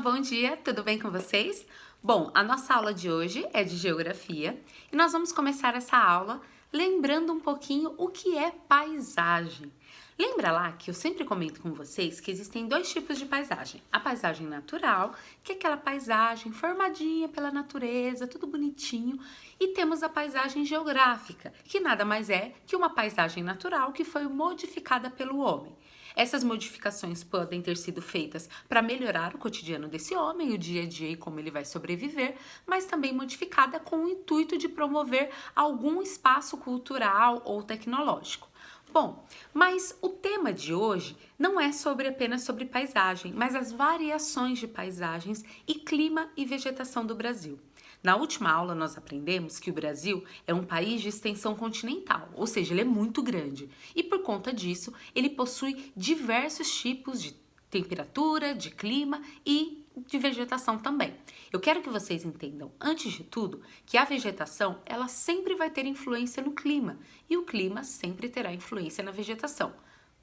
bom dia, tudo bem com vocês? Bom, a nossa aula de hoje é de geografia e nós vamos começar essa aula lembrando um pouquinho o que é paisagem. Lembra lá que eu sempre comento com vocês que existem dois tipos de paisagem. A paisagem natural, que é aquela paisagem formadinha pela natureza, tudo bonitinho, e temos a paisagem geográfica, que nada mais é que uma paisagem natural que foi modificada pelo homem. Essas modificações podem ter sido feitas para melhorar o cotidiano desse homem, o dia a dia e como ele vai sobreviver, mas também modificada com o intuito de promover algum espaço cultural ou tecnológico. Bom, mas o tema de hoje não é apenas sobre paisagem, mas as variações de paisagens e clima e vegetação do Brasil. Na última aula nós aprendemos que o Brasil é um país de extensão continental, ou seja, ele é muito grande e por conta disso ele possui diversos tipos de temperatura, de clima e de vegetação também. Eu quero que vocês entendam, antes de tudo, que a vegetação ela sempre vai ter influência no clima e o clima sempre terá influência na vegetação.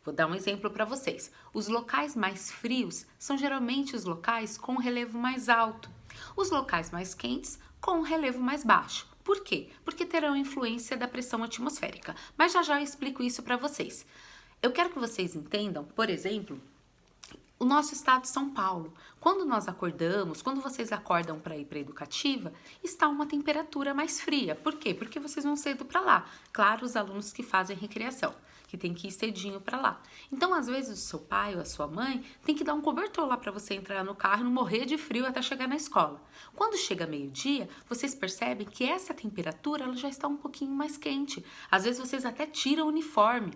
Vou dar um exemplo para vocês. Os locais mais frios são geralmente os locais com relevo mais alto. Os locais mais quentes com um relevo mais baixo. Por quê? Porque terão influência da pressão atmosférica. Mas já eu explico isso para vocês. Eu quero que vocês entendam, por exemplo, o nosso estado de São Paulo. Quando nós acordamos, quando vocês acordam para ir para a educativa, está uma temperatura mais fria. Por quê? Porque vocês vão cedo para lá. Claro, os alunos que fazem recreação, que tem que ir cedinho para lá. Então, às vezes, o seu pai ou a sua mãe tem que dar um cobertor lá para você entrar no carro e não morrer de frio até chegar na escola. Quando chega meio-dia, vocês percebem que essa temperatura ela já está um pouquinho mais quente. Às vezes, vocês até tiram o uniforme.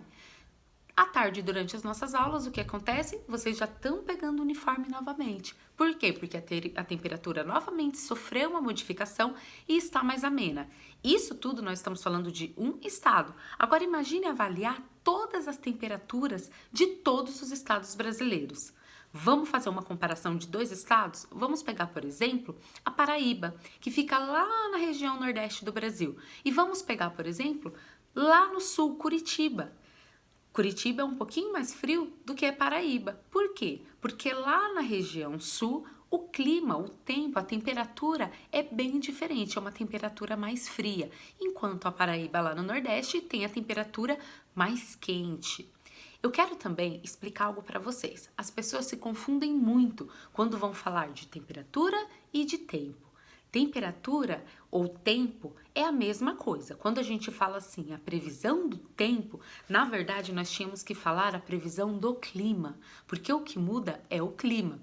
À tarde, durante as nossas aulas, o que acontece? Vocês já estão pegando o uniforme novamente. Por quê? Porque a temperatura novamente sofreu uma modificação e está mais amena. Isso tudo nós estamos falando de um estado. Agora imagine avaliar todas as temperaturas de todos os estados brasileiros. Vamos fazer uma comparação de dois estados? Vamos pegar, por exemplo, a Paraíba, que fica lá na região nordeste do Brasil. E vamos pegar, por exemplo, lá no sul, Curitiba. Curitiba é um pouquinho mais frio do que a Paraíba. Por quê? Porque lá na região sul, o clima, o tempo, a temperatura é bem diferente, é uma temperatura mais fria, enquanto a Paraíba lá no Nordeste tem a temperatura mais quente. Eu quero também explicar algo para vocês. As pessoas se confundem muito quando vão falar de temperatura e de tempo. Temperatura ou tempo é a mesma coisa. Quando a gente fala assim, a previsão do tempo, na verdade nós tínhamos que falar a previsão do clima, porque o que muda é o clima.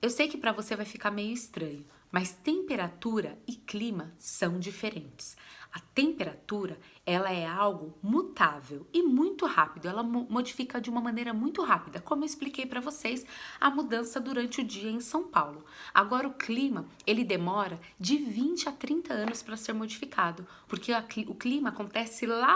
Eu sei que para você vai ficar meio estranho, mas temperatura e clima são diferentes. A temperatura, ela é algo mutável e muito rápido, ela modifica de uma maneira muito rápida, como eu expliquei para vocês a mudança durante o dia em São Paulo. Agora o clima, ele demora de 20 a 30 anos para ser modificado, porque o clima acontece lá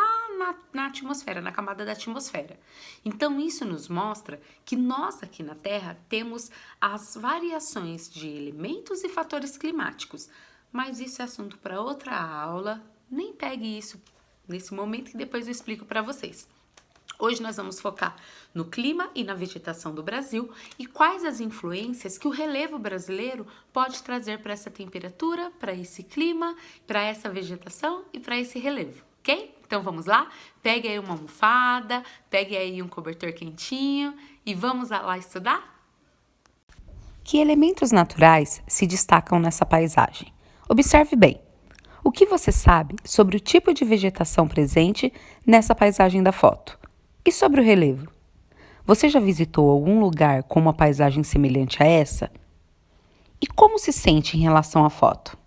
na atmosfera, na camada da atmosfera. Então isso nos mostra que nós aqui na Terra temos as variações de elementos e fatores climáticos, mas isso é assunto para outra aula. Nem pegue isso nesse momento que depois eu explico para vocês. Hoje nós vamos focar no clima e na vegetação do Brasil e quais as influências que o relevo brasileiro pode trazer para essa temperatura, para esse clima, para essa vegetação e para esse relevo, ok? Então vamos lá? Pegue aí uma almofada, pegue aí um cobertor quentinho e vamos lá estudar? Que elementos naturais se destacam nessa paisagem? Observe bem. O que você sabe sobre o tipo de vegetação presente nessa paisagem da foto? E sobre o relevo? Você já visitou algum lugar com uma paisagem semelhante a essa? E como se sente em relação à foto?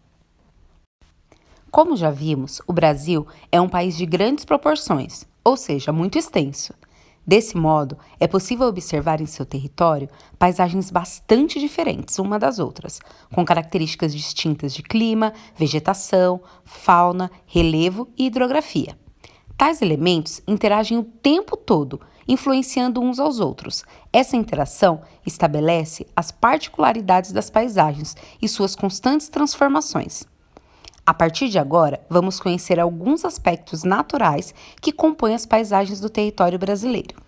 Como já vimos, o Brasil é um país de grandes proporções, ou seja, muito extenso. Desse modo, é possível observar em seu território paisagens bastante diferentes uma das outras, com características distintas de clima, vegetação, fauna, relevo e hidrografia. Tais elementos interagem o tempo todo, influenciando uns aos outros. Essa interação estabelece as particularidades das paisagens e suas constantes transformações. A partir de agora, vamos conhecer alguns aspectos naturais que compõem as paisagens do território brasileiro.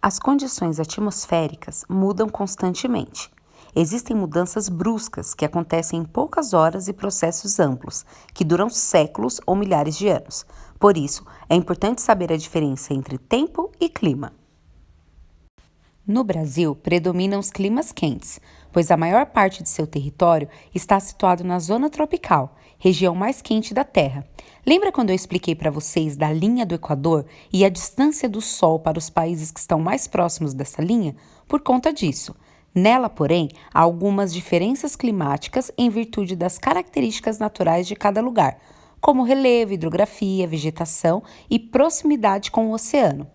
As condições atmosféricas mudam constantemente. Existem mudanças bruscas que acontecem em poucas horas e processos amplos, que duram séculos ou milhares de anos. Por isso, é importante saber a diferença entre tempo e clima. No Brasil, predominam os climas quentes, pois a maior parte de seu território está situado na zona tropical, região mais quente da Terra. Lembra quando eu expliquei para vocês da linha do Equador e a distância do Sol para os países que estão mais próximos dessa linha? Por conta disso. Nela, porém, há algumas diferenças climáticas em virtude das características naturais de cada lugar, como relevo, hidrografia, vegetação e proximidade com o oceano.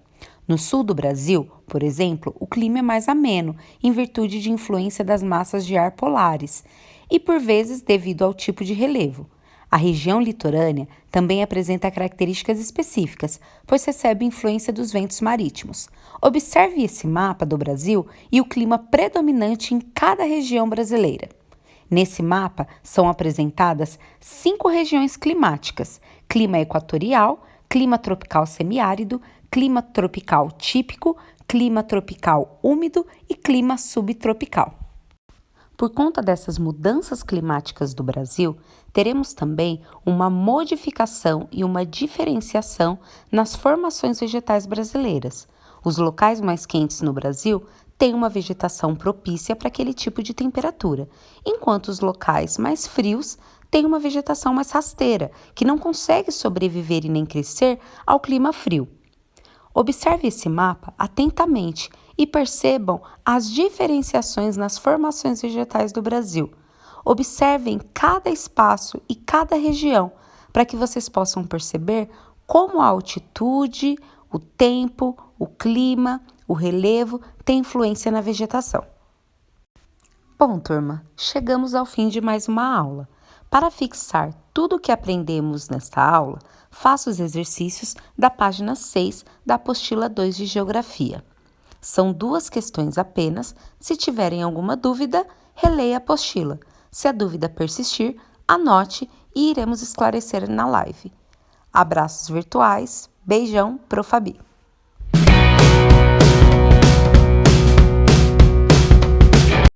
No sul do Brasil, por exemplo, o clima é mais ameno, em virtude de influência das massas de ar polares e, por vezes, devido ao tipo de relevo. A região litorânea também apresenta características específicas, pois recebe influência dos ventos marítimos. Observe esse mapa do Brasil e o clima predominante em cada região brasileira. Nesse mapa são apresentadas 5 regiões climáticas: clima equatorial, clima tropical semiárido, clima tropical típico, clima tropical úmido e clima subtropical. Por conta dessas mudanças climáticas do Brasil, teremos também uma modificação e uma diferenciação nas formações vegetais brasileiras. Os locais mais quentes no Brasil têm uma vegetação propícia para aquele tipo de temperatura, enquanto os locais mais frios têm uma vegetação mais rasteira, que não consegue sobreviver e nem crescer ao clima frio. Observe esse mapa atentamente e percebam as diferenciações nas formações vegetais do Brasil. Observem cada espaço e cada região para que vocês possam perceber como a altitude, o tempo, o clima, o relevo têm influência na vegetação. Bom, turma, chegamos ao fim de mais uma aula. Para fixar tudo o que aprendemos nesta aula, faça os exercícios da página 6 da apostila 2 de Geografia. São 2 questões apenas. Se tiverem alguma dúvida, releia a apostila. Se a dúvida persistir, anote e iremos esclarecer na live. Abraços virtuais. Beijão, Prof. Fabi.